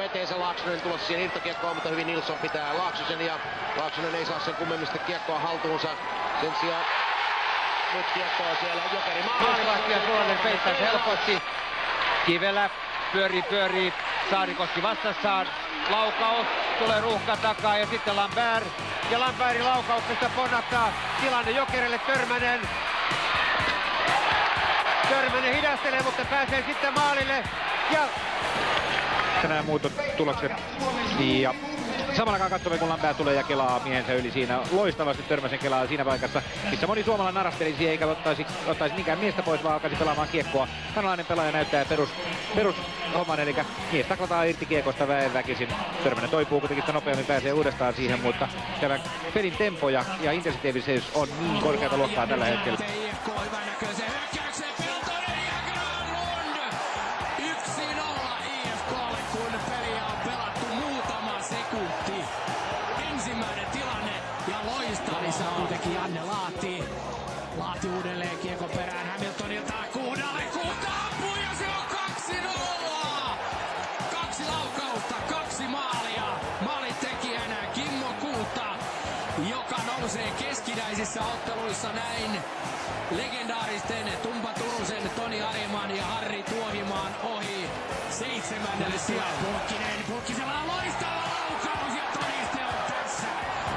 jo eteensä, Laaksonen tulossa siihen irtokiekkoon, mutta hyvin Nilsson pitää Laaksosen ja Laaksonen ei saa sen kummemmista kiekkoa haltuunsa. Sen sijaan nyt kiekkoa siellä Jokeri maalivahti ja Sulonen peittäisi helposti. Kivelä pyörii, Saarikoski vastassaan, laukaus, tulee ruuhka takaa ja sitten Lambert. Ja Lambertin laukauksesta ponnahtaa tilanne Jokerille, Törmänen hidastelee, mutta pääsee sitten maalille. Ja nämä muut tulokset. Ja samalla aikaan katsomme, kun Lambert tulee ja kelaa miehensä yli siinä. Loistavasti Törmäsen kelaa siinä paikassa, missä moni suomalainen narastelisi eikä ottaisi niinkään miestä pois, vaan alkaisi pelaamaan kiekkoa. Kanalainen pelaaja näyttää perushomman, eli mies taklataan irti kiekosta väkisin. Törmänen toipuu kuitenkin, sitä nopeammin pääsee uudestaan siihen, mutta tämän pelin tempo ja intensitiivisyys on niin korkeata luokkaa tällä hetkellä. Kuitenkin Janne Laati uudelleen kiekon perään Hamiltonilta Kuudalle. Kuuta ampuu ja se on 2-0! 2 laukausta, 2 maalia. Maalintekijänä Kimmo Kuuta, joka nousee keskinäisissä otteluissa näin legendaaristen Tumpa Turusen, Toni Ariman ja Harri Tuohimaan ohi 7. sijaan. Pulkkisella on loistava laukaus ja todiste on tässä.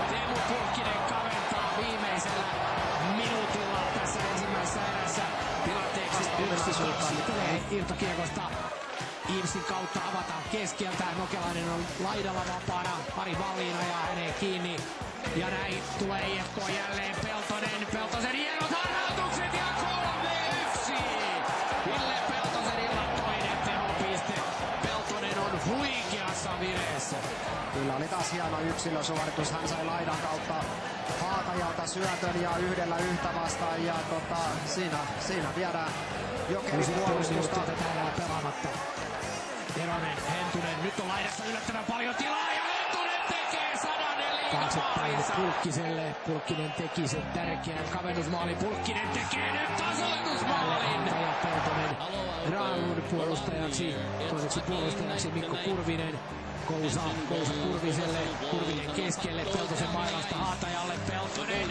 Teemu Pulkkinen kaventaa viimeisellä minuutilla tässä ensimmäisessä erässä tilanteeksi. Yksi sulkailee irtokiekosta. Iivsin kautta avataan keskeltä. Nokelainen on laidalla vapaana. Ari Valliina ja häneen kiinni. Ja näin tulee IFK jälleen Peltosen hienot harhautukset ja 3-1. Ville Peltosen illan toinen tehopiste. Peltonen on huikeassa vireessä. Kyllä oli taas hieno yksilösuoritus. Hän sai laidan kautta Haakajalta syötön ja yhdellä yhtä vastaan. Ja siinä viedään Jokerin puolustusta. Pelaamatta. Eronen, Hentunen, nyt on laidassa yllättävän paljon tilaa ja Hentunen tekee 104 maalinsa. Pulkkiselle, Pulkkinen teki sen tärkeän kavennusmaalin, Pulkkinen tekee nyt tasoitusmaalin. Ja Peltonen Granlund puolustajaksi, toiseksi puolustajaksi Mikko Kurvinen. Kousa Kurviselle, Kurvinen keskelle, Peltosen mailasta Haatajalle, Peltonen.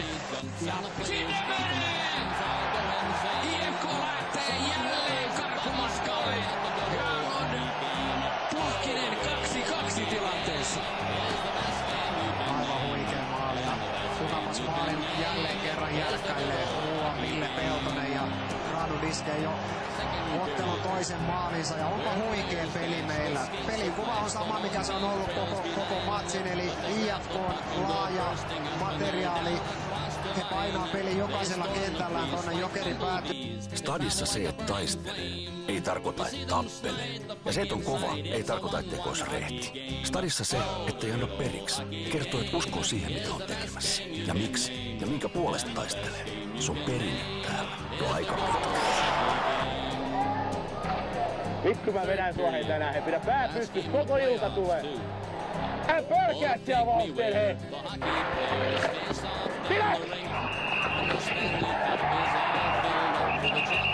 Ja sinne menee! IFK lähtee jälleen karkumatkalle. Granlund, Pulkkinen 2-2 tilanteessa. Aivan huikea maali ja Kutamas maalin jälleen kerran jälkkäilee muuan Ville Peltonen ja Granlund iskee jo ottelun toisen maalinsa ja onpa huikea peli meillä. Pelikuva on sama mikä se on ollut koko matsin, eli IFK on laaja materiaali. He painaa pelin jokaisella kentällään tuonne Jokerin päätyyn. Stadissa se, että taistelee, ei tarkoita, että tappelee. Ja se, että on kova, ei tarkoita, että olisi rehti. Stadissa se, että ei anna periksi, kertoo, että uskoo siihen, mitä on tekemässä. Ja miksi ja minkä puolesta taistelee. Se on perinne täällä jo aika pitkä. Vittu mä vedän sua hei tänään, he pidä pää pystys, koko ilta tulee. Hän pörkäät siellä Valtteri, hei! Pidä!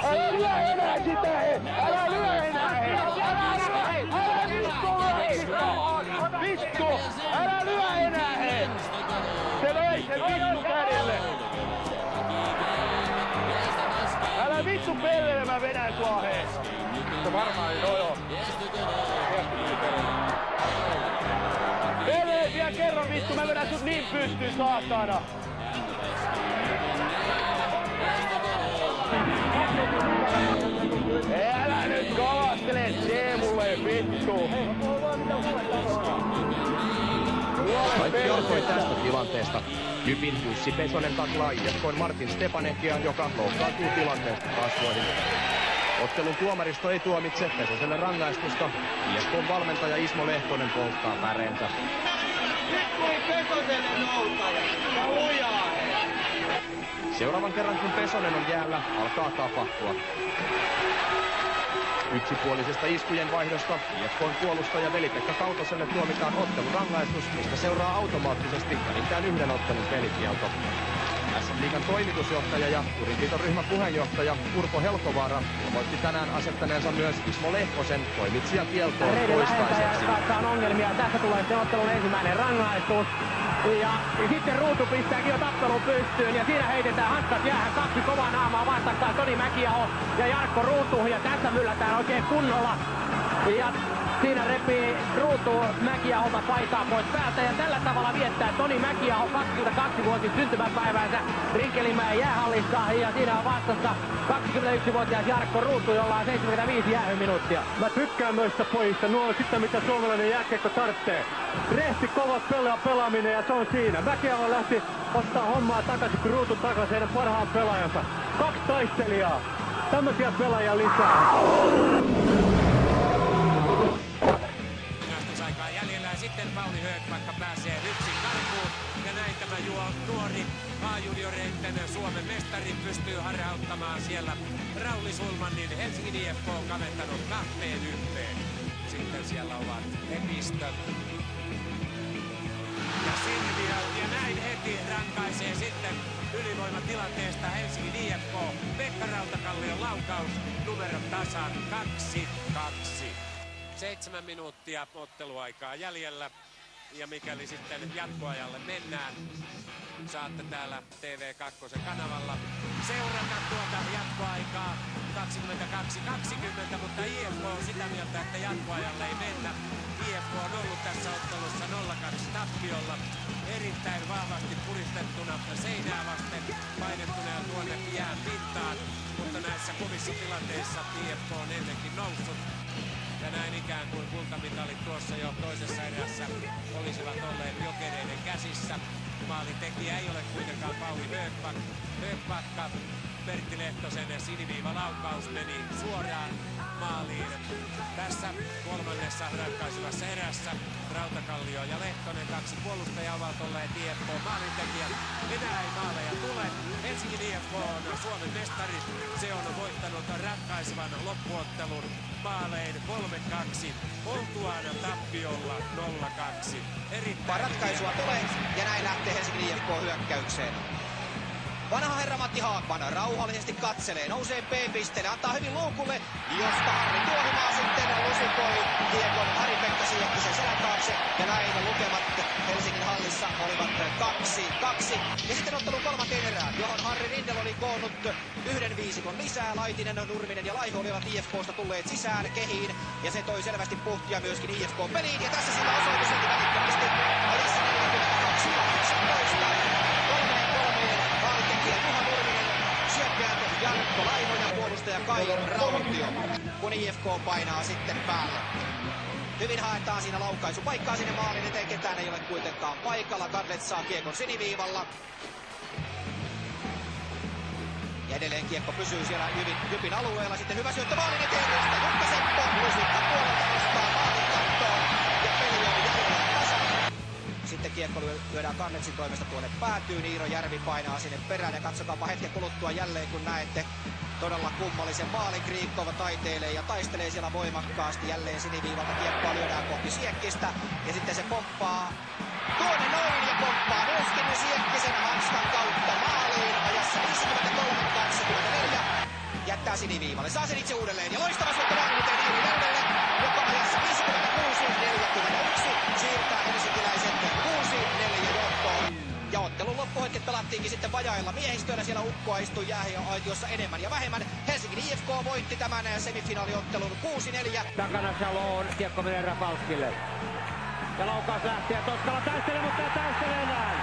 Älä lyö enää sitä, hei! Älä lyö enää, hei! Älä vittu! Älä lyö enää, hei! Se löi sen vittu kädelle! Älä vittu pellele, mä vedän sua, hei! Se varmaan, joo. Pellele vielä kerran vittu, mä vedän sut niin pystyyn, saatana! Älä nyt kalastele Teemulle, vittu! Kaikki alkoi tästä tilanteesta. Jypin Jussi Pesonen taklaa IFK:n Martin Stepanekia, joka loukkaantuu tilanteesta kasvoihin. Ottelun tuomaristo ei tuomitse Pesoselle rangaistusta. IFK:n valmentaja Ismo Lehtonen polttaa päreensä. Nyt tuli Pesoselle noutaja! Ja lujaa! Seuraavan kerran kun Pesonen on jäällä, alkaa tapahtua. Yksipuolisesta iskujen vaihdosta IFK:n puolustaja Veli-Pekka Kautoselle tuomitaan ottelurangaistus, mistä seuraa automaattisesti vähintään 1 ottelun pelikielto. SM-liigan toimitusjohtaja ja kurinpitoryhmän puheenjohtaja Urpo Helkovaara ilmoitti tänään asettaneensa myös Ismo Lehkosen toimitsijakieltoon toistaiseksi. On ongelmia. Tässä tulee sitten ottelun ensimmäinen rangaistus. Ja sitten Ruutu pistääkin jo tappelun pystyyn ja siinä heitetään hanskat jäähän, kaksi kovaa naamaa vastakkain, Toni Mäkiaho ja Jarkko Ruutu, ja tässä myllätään oikein kunnolla. Ja siinä repii Ruutu Mäkiaholta paitaa pois päältä ja tällä tavalla viettää Toni Mäkiaho 22-vuotias syntymäpäiväänsä Rinkelinmäen jäähallissa, ja siinä on vastassa 21-vuotias Jarkko Ruutu, jolla on 75 jäähyminuuttia. Mä tykkään noista pojista, nuo on sitä mitä suomalainen jääkiekko tarvitsee. Rehti kova pelaaminen ja se on siinä. Mäkiaho lähti ottaa hommaa takaisin, kun Ruutu takaisin heidän parhaan pelaajansa. 2 taistelijaa. Tämmöisiä pelaajia lisää. Aikaa jäljellä ja sitten Pauli Högpakka pääsee yksin karkuun ja näin tämä nuori A-junioreitten Suomen mestari pystyy harhauttamaan siellä Rauli Sulmanin. Helsingin IFK on kaventanut 2-1. Sitten siellä ovat Epistö ja Silvia ja näin heti rankaisee sitten ylivoimatilanteesta Helsingin IFK. Pekka Rautakallion laukaus, numero tasan 2-2. 7 minuuttia otteluaikaa jäljellä, ja mikäli sitten jatkoajalle mennään, saatte täällä TV2 kanavalla seurata tuota jatkoaikaa 22-20, mutta IFK on sitä mieltä, että jatkoajalle ei mennä. IFK on ollut tässä ottelussa 0-2 tappiolla, erittäin vahvasti puristettuna seinää vasten, painettuneena tuonne jään pintaan, mutta näissä kovissa tilanteissa IFK on ennenkin noussut. Ja näin ikään kuin kultamitalit tuossa jo toisessa erässä olisivat olleet Jokereiden käsissä. Maalintekijä ei ole kuitenkaan Pauli Högpakka. Pertti Lehtosen siniviivalaukaus meni suoraan maaliin. Tässä kolmannessa ratkaisevassa erässä Rautakallio ja Lehtonen, 2 puolustajaa, ovat olleet IFK maalintekijät. Enää ei maaleja tule. Helsingin IFK on Suomen mestari. Se on voittanut ratkaisevan loppuottelun maalein 3-2. Oltuaan tappiolla 0-2. Erittäin ratkaisua tulee ja näin lähtee Helsingin IFK hyökkäykseen. Vanha herra Matti Haakman rauhallisesti katselee, nousee B-pisteelle, antaa hyvin luukulle, josta Harri Tuohimaa sitten lusikoi kiekon Ari-Pekka Siekkisen selän taakse, ja näin lukemat Helsingin hallissa olivat 2-2. Ja sitten ottelun kolmanteen erään, johon Harri Rindel oli koonnut yhden viisikon lisää. Laitinen, Nurminen ja Laiho olivat IFK:sta tulleet sisään kehiin, ja se toi selvästi puhtia myöskin IFK-peliin, ja tässä sillä osoitus heti välittömästi ajassa 42-18. Maalintekijä Juha Nurminen, syökkäät Jarkko Laiho ja puolustaja Kai Rautio, kun IFK painaa sitten päälle. Hyvin haetaan siinä laukaisupaikkaa sinne maalin eteen, ketään ei ole kuitenkaan paikalla. Kadlet saa kiekon siniviivalla. Ja edelleen kiekko pysyy siellä Jypin alueella. Sitten hyvä syöttö maalin eteen, josta Jukka Seppo lusikka puolelta nostaa maalin kattoon. Ja peli on jäljellä tasan. Sitten kiekko lyödään Kannetsin toimesta tuonne päätyyn. Iiro Järvi painaa sinne perään ja katsokaapa hetken kuluttua jälleen, kun näette todella kummallisen maalin. Kriikkova taiteilee ja taistelee siellä voimakkaasti. Jälleen siniviivalta kiekkoa lyödään kohti Siekkistä ja sitten se pomppaa tuonne noin ja pomppaa myöskin Siekkisen hanskan kautta maaliin ajassa 53-24. Jättää siniviivalle, saa sen itse uudelleen ja loistava syöttö maalin eteen Iiro Järvelle, joka ajassa 56-41 siirtää helsinkiläiset 6-4 johtoon. Ja ottelun loppuhetket pelattiinkin sitten vajailla miehistöillä. Siellä ukkoa istui jääaitiossa enemmän ja vähemmän. Helsingin IFK voitti tämän semifinaaliottelun 6-4. Takana Shalon, kiekko menee Rafalskille. Ja laukaus lähtee ja Toskala taistelee, mutta ei taistele enää.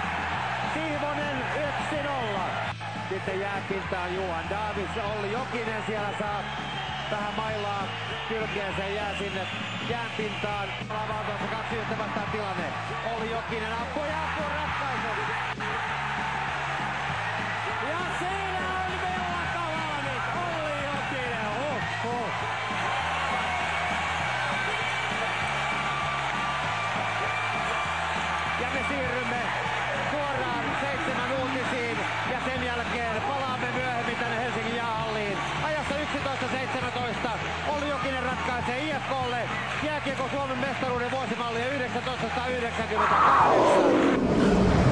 Siivonen 1-0. Sitten jääpintaan Juhan Davids. Olli Jokinen siellä saa vähän mailaa kylkeensä ja jää sinne jäänpintaan. Avautumassa 2 vastaan tilanne. Olli Jokinen ampuu ja ampuu ratkaisu. Ja siinä on Villaka valmis. Olli Jokinen. Ja me siirrymme suoraan 7 uutisiin ja sen jälkeen palaamme myöhemmin tänne Helsingin jäähalliin. Ajassa 11.17 Olli Jokinen ratkaisee IFK:lle jääkiekko Suomen mestaruuden vuosimallia 1998.